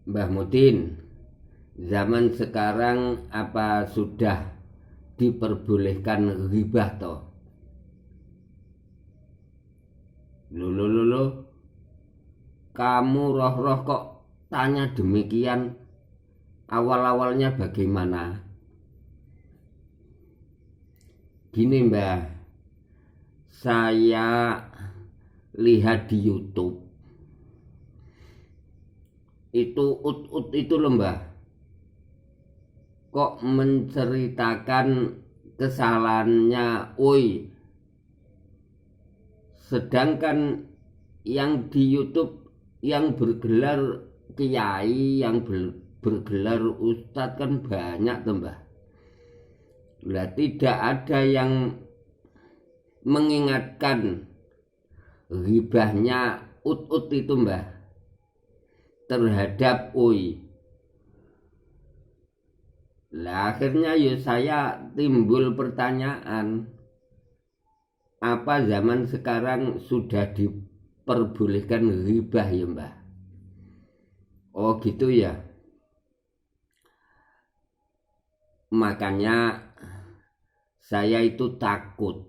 Mbah Mudin, zaman sekarang apa sudah diperbolehkan ghibah toh? Lho, kamu roh-roh kok tanya demikian? Awal-awalnya bagaimana? Gini Mbah, saya lihat di YouTube itu ut itu loh Mbah, kok menceritakan kesalahannya sedangkan yang di YouTube yang bergelar kiai, yang bergelar ustadz kan banyak tuh Mbah. Lah tidak ada yang mengingatkan ghibahnya ut itu Mbah terhadap Lah akhirnya saya timbul pertanyaan, apa zaman sekarang sudah diperbolehkan ghibah ya Mbah? Oh gitu ya. Makanya saya itu takut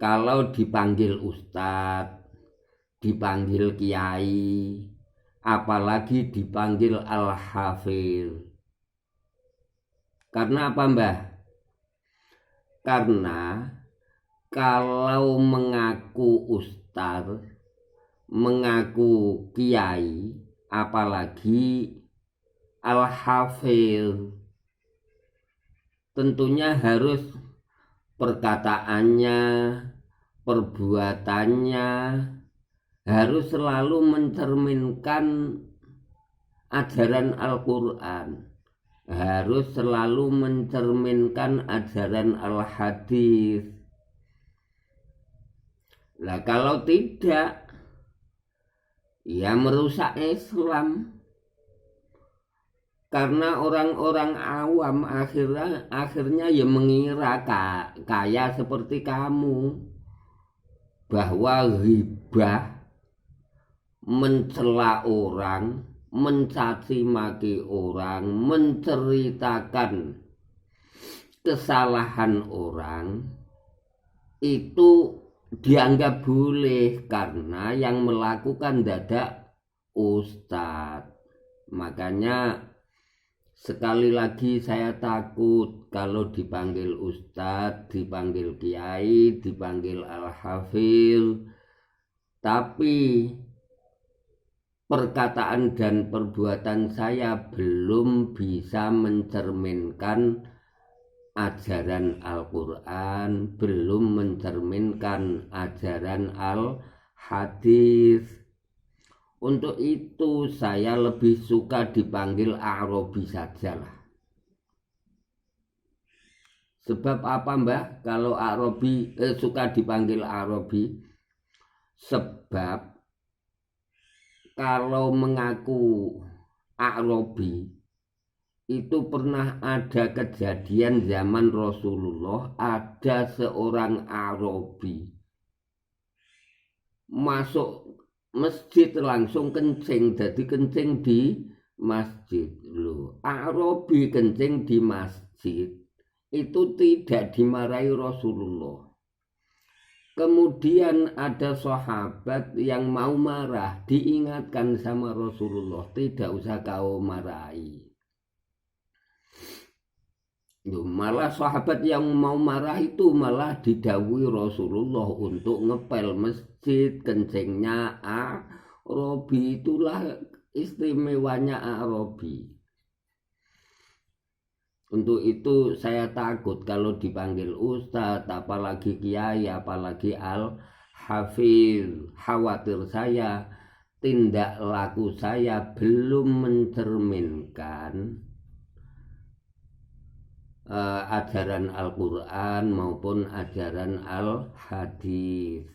kalau dipanggil ustadz, dipanggil kiai, apalagi dipanggil al-hafidh. Karena apa Mbah? Karena kalau mengaku ustadz, mengaku kiai, apalagi al-hafidh, tentunya harus perkataannya, perbuatannya harus selalu mencerminkan ajaran Al-Quran, harus selalu mencerminkan ajaran Al-Hadis. Lah kalau tidak, ya merusak Islam. Karena orang-orang awam akhirnya ya mengira kaya seperti kamu bahwa ghibah, mencela orang, mencaci maki orang, menceritakan kesalahan orang itu dianggap boleh karena yang melakukan dadak ustadz. Makanya sekali lagi saya takut kalau dipanggil ustadz, dipanggil kiai, dipanggil al-hafidh, tapi perkataan dan perbuatan saya belum bisa mencerminkan ajaran Al-Quran, belum mencerminkan ajaran Al-Hadis. Untuk itu saya lebih suka dipanggil Arabi sajalah. Sebab apa Mbah kalau Arabi suka dipanggil Arabi? Sebab kalau mengaku Arabi itu pernah ada kejadian zaman Rasulullah, ada seorang Arabi masuk masjid langsung kencing, jadi kencing di masjid. Loh, Arabi kencing di masjid itu tidak dimarahi Rasulullah. Kemudian ada sahabat yang mau marah, diingatkan sama Rasulullah, tidak usah kau marahi. Loh, malah sahabat yang mau marah itu malah didhawuhi Rasulullah untuk ngepel masjid, kencingnya Arabi. Itulah istimewanya Arabi. Untuk itu saya takut kalau dipanggil ustadz, apalagi kiai, apalagi al-hafidh. Khawatir saya tindak laku saya belum mencerminkan ajaran Al-Quran maupun ajaran Al-Hadis.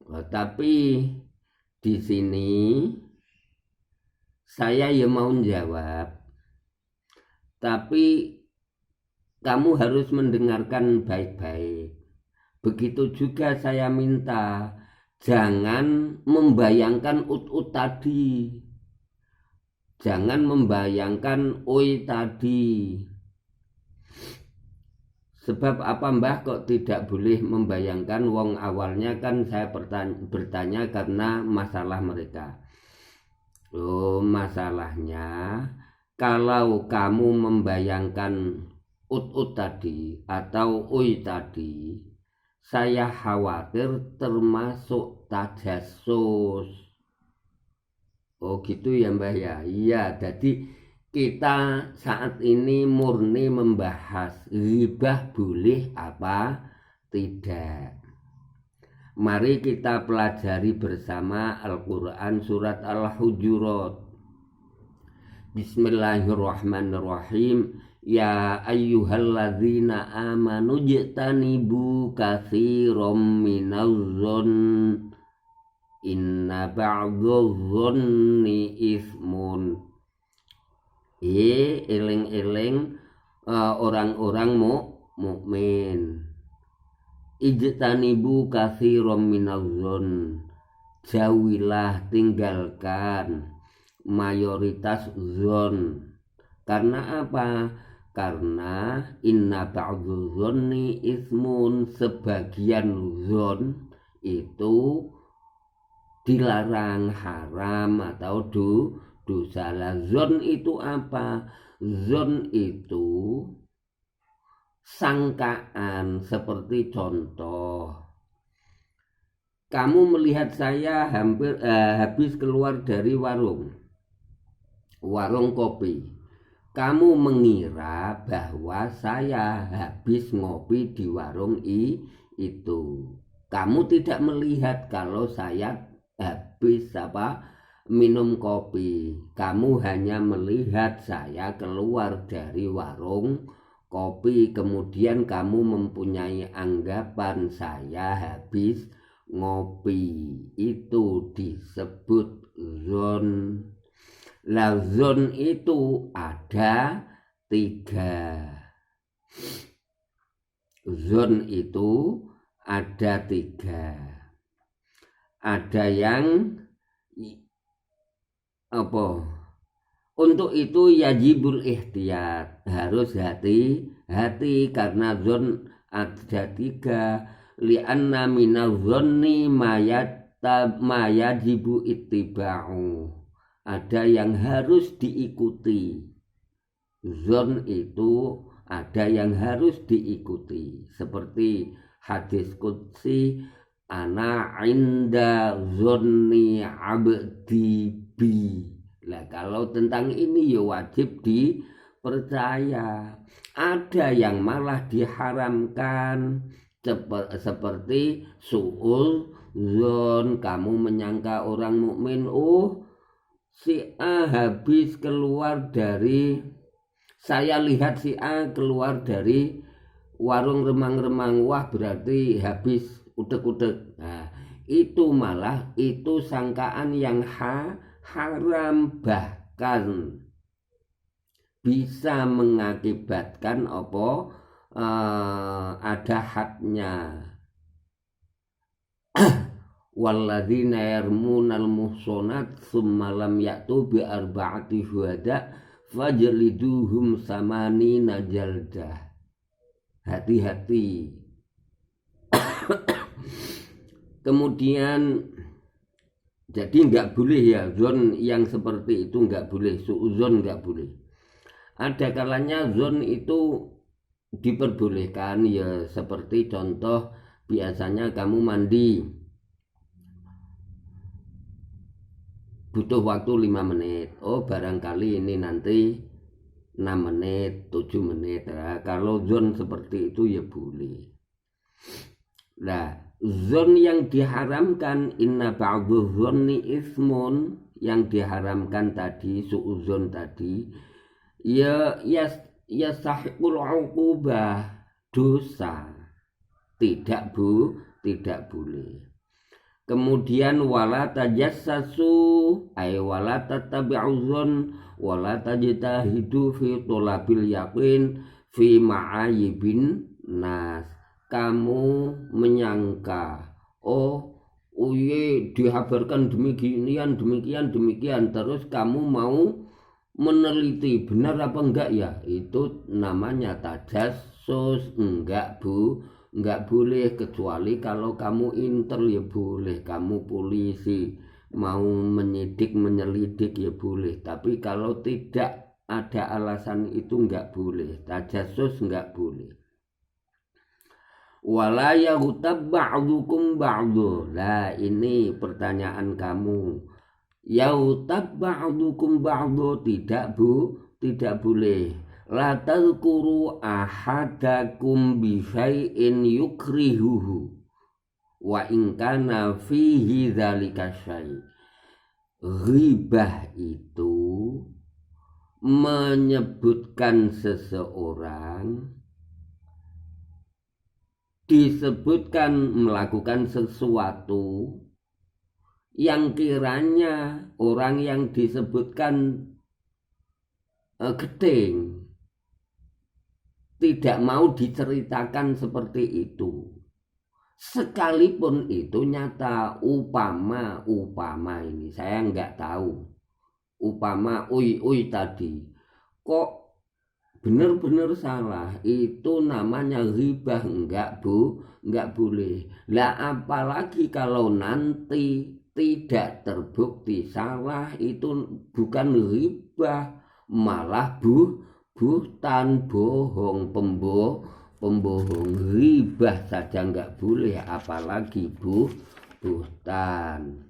Tapi di sini saya ya mau jawab, tapi kamu harus mendengarkan baik-baik. Begitu juga saya minta jangan membayangkan ut-ut tadi, jangan membayangkan oi tadi. Sebab apa Mbah kok tidak boleh membayangkan? Wong awalnya kan saya bertanya karena masalah mereka. Oh, masalahnya kalau kamu membayangkan ut-ut tadi atau ui tadi, saya khawatir termasuk tajassus. Oh gitu ya Mbah ya. Iya, jadi kita saat ini murni membahas ghibah boleh apa tidak. Mari kita pelajari bersama Al-Quran surat Al-Hujurat. Bismillahirrahmanirrahim. Ya ayyuhalladzina amanu jtanibu katsiran minadh-dhon inna ba'dadh-dhonni ismun. Eling-eling orang-orang mukmin. Ijtanibu katsiran minadh-dhon, jauhilah, tinggalkan mayoritas zon. Karena apa? Karena inna ba'dadh-dhonni ismun, sebagian zon itu dilarang, haram atau dosa. Zon itu apa? Zon itu sangkaan. Seperti contoh, kamu melihat saya habis keluar dari warung kopi. Kamu mengira bahwa saya habis ngopi di warung itu. Kamu tidak melihat kalau saya habis minum kopi. Kamu hanya melihat saya keluar dari warung kopi, kemudian kamu mempunyai anggapan saya habis ngopi. Itu disebut zon. Lah zon itu ada 3. Zon itu ada 3. Ada yang apa? Untuk itu yajibul ihtiyat, harus hati-hati karena zon ada 3. Li'anna minal zonni mayajibu ittiba'u, ada yang harus diikuti. Zon itu ada yang harus diikuti. Seperti hadis qudsi, ana inda zonni abdi bi. Nah, kalau tentang ini ya wajib dipercaya. Ada yang malah diharamkan, seperti su'ul zon, kamu menyangka orang mukmin, oh si A habis keluar dari, saya lihat si A keluar dari warung remang-remang, wah berarti habis udek-udek. Nah, itu malah itu sangkaan yang haram, bahkan bisa mengakibatkan ada hadnya. Walladzina yarmunal muhsonat tsumma lam ya'tu bi arba'ati syuhada fajliduhum samanina jaldah. Hati-hati. Kemudian jadi enggak boleh ya zon yang seperti itu, enggak boleh, suuzon enggak boleh. Ada kalanya zon itu diperbolehkan ya, seperti contoh biasanya kamu mandi butuh waktu 5 menit. Oh barangkali ini nanti 6 menit, 7 menit. Nah, kalau zon seperti itu ya boleh. Nah, zon yang diharamkan inna ba'dadh-dhonni ismun, yang diharamkan tadi suuzon tadi, ya sahiqul uqubah, dosa, tidak boleh. Kemudian wala tajassasu, ay wala tattabi'uzun, wala tajtahidu fi thalabil yaqin fi ma'ayibin nas. Kamu menyangka, oh dihabarkan demikian, terus kamu mau meneliti benar apa enggak ya, itu namanya tajassus. Enggak boleh, kecuali kalau kamu intel ya boleh, kamu polisi mau menyidik menyelidik ya boleh, tapi kalau tidak ada alasan itu enggak boleh, tajassus enggak boleh. Wala yaghtab ba'dukum ba'du. Lah ini pertanyaan kamu. Yaghtab ba'dukum ba'du, tidak boleh. La tadhkuru ahadakum bi syai'in yukrihuhu wa in kana fihi dzalika syai'. Ghibah itu menyebutkan seseorang, disebutkan melakukan sesuatu yang kiranya orang yang disebutkan gedeng, tidak mau diceritakan seperti itu, sekalipun itu nyata. Upama ini saya nggak tahu, upama uy tadi kok benar-benar salah, itu namanya ghibah, enggak boleh. Lah apalagi kalau nanti tidak terbukti salah, itu bukan ghibah, malah buhtan, bohong, pembohong. Ghibah saja enggak boleh, apalagi buhtan.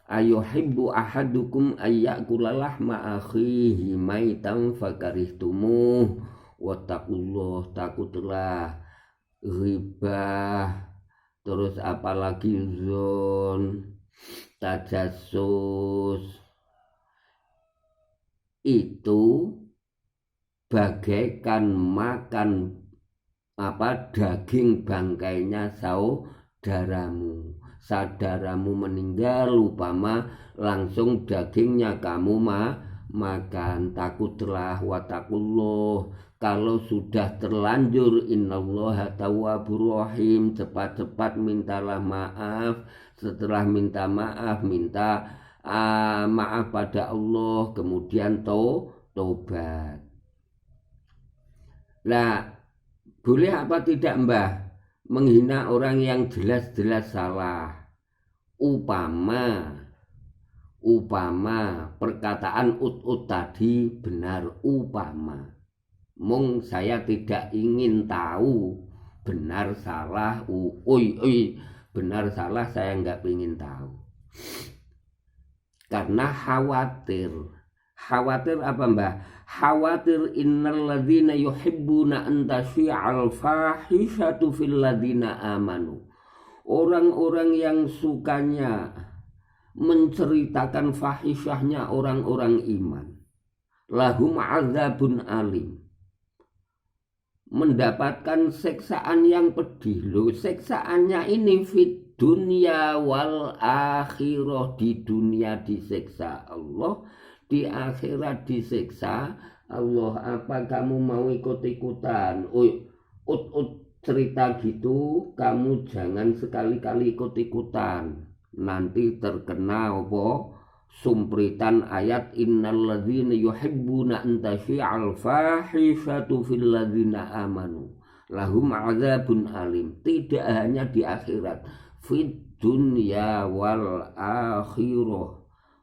Ayuhibbu ahadukum ayyakula lahma akhihi maitan fakarihtumuh wattaqullah, takutlah. Ghibah, terus apalagi zon, tajassus, itu bagaikan makan daging bangkainya saudaramu. Saudaramu meninggal, upama langsung dagingnya kamu makan. Takutlah, watakullah. Kalau sudah terlanjur, innallaha tawwabur rahim, cepat-cepat mintalah maaf. Setelah minta maaf maaf pada Allah, kemudian tobat. Lah boleh apa tidak Mbah menghina orang yang jelas-jelas salah? Upama perkataan ut tadi benar, upama. Mung saya tidak ingin tahu benar salah, benar salah saya enggak ingin tahu. Karena khawatir apa Mbah? Khawatir innal ladzina yuhibbuna an tasyi'al fahishatu fil ladzina amanu. Orang-orang yang sukanya menceritakan fahishahnya orang-orang iman, lahum azabun alim, mendapatkan siksaan yang pedih. Loh, siksaannya ini fit dunya wal akhirah, di dunia disiksa Allah, di akhirat disiksa Allah. Apa kamu mau ikut-ikutan? Cerita gitu, kamu jangan sekali-kali ikut-ikutan, nanti terkena sumpritan ayat innal ladzina yuhibbuna an tasyi'al fahishatu fil ladzina amanu lahum adzabun alim. Tidak hanya di akhirat, fid dunya wal akhirah,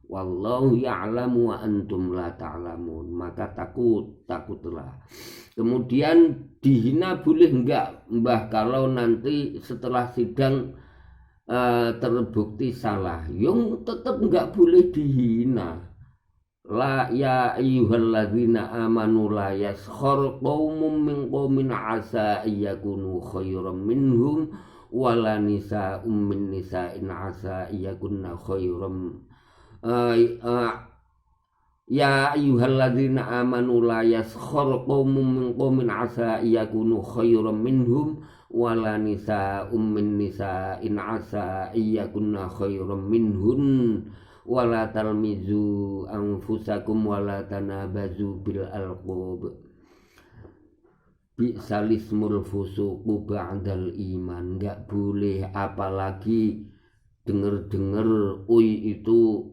wallahu ya'lamu wa antum la ta'lamun. Maka takutlah. Kemudian dihina boleh enggak Mbah kalau nanti setelah sidang terbukti salah? Yang tetap enggak boleh dihina. La ya ayyuhalladzina amanu la yaskhar qaumun min qaumin asa iyakunu khairan minhum wala nisa'um min nisa'in asa iyakunna khairan. Ya ayyuhalladzina amanu la yaskhar qaumun min qaumin asa iyakunu khairan minhum wala nisa'um min nisa'in asa iyakunna khairan minhun wala talmizu anfusakum wala tanabazu bil alqab bi'salismul fusuqu ba'dal iman. Enggak boleh, apalagi dengar-dengar Uy itu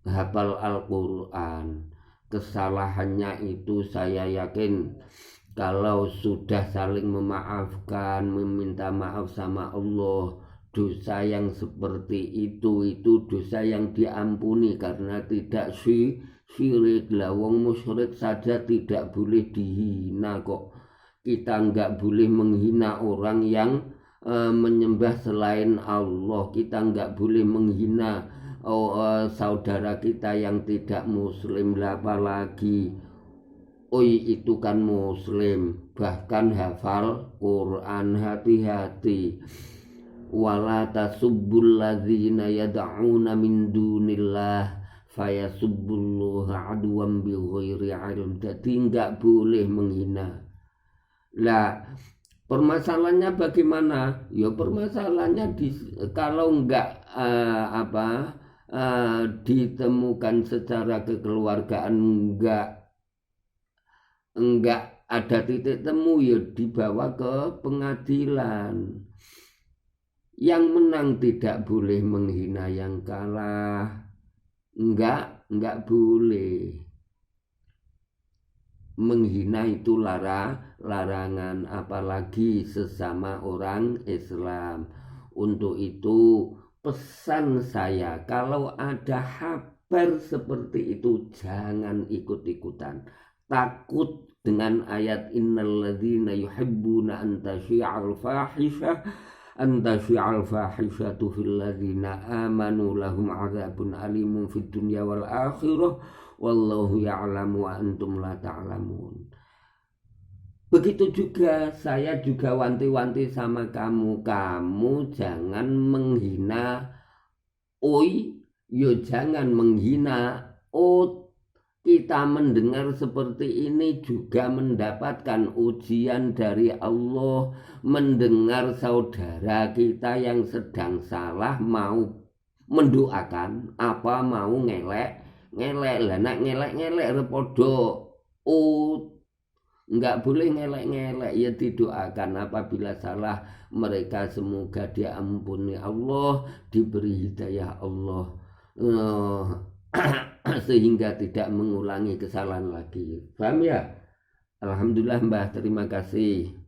hafal Al-Quran. Kesalahannya itu saya yakin kalau sudah saling memaafkan, meminta maaf sama Allah, dosa yang seperti itu dosa yang diampuni karena tidak syirik. Lah wong musyrik saja tidak boleh dihina kok. Kita enggak boleh menghina orang yang menyembah selain Allah. Kita enggak boleh menghina saudara kita yang tidak muslim. Lah apalagi itu kan muslim, bahkan hafal Quran. Hati-hati, wala tasubbul ladzina yad'una min dunillah fayasubbullaha adwan bighairi ilm. Jadi enggak boleh menghina. Lah permasalahannya bagaimana? Ya permasalahannya kalau enggak ditemukan secara kekeluargaan, enggak ada titik temu, ya dibawa ke pengadilan. Yang menang tidak boleh menghina yang kalah. Enggak boleh. Menghina itu larangan, apalagi sesama orang Islam. Untuk itu pesan saya, kalau ada kabar seperti itu jangan ikut-ikutan. Takut dengan ayat innalladzina yuhibbuna an tasyi'al fahishatu fil ladzina amanu lahum adzabun alimun fid dunya wal akhirah wallahu ya'lamu wa antum la ta'lamun. Begitu juga saya juga wanti-wanti sama kamu jangan menghina jangan menghina kita mendengar seperti ini juga mendapatkan ujian dari Allah. Mendengar saudara kita yang sedang salah mau mendoakan, apa mau ngelek lah, nak ngelek repodo. Enggak boleh ngelek, ya didoakan apabila salah mereka, semoga diampuni Allah, diberi hidayah Allah, sehingga tidak mengulangi kesalahan lagi. Paham ya? Alhamdulillah Mbah, terima kasih.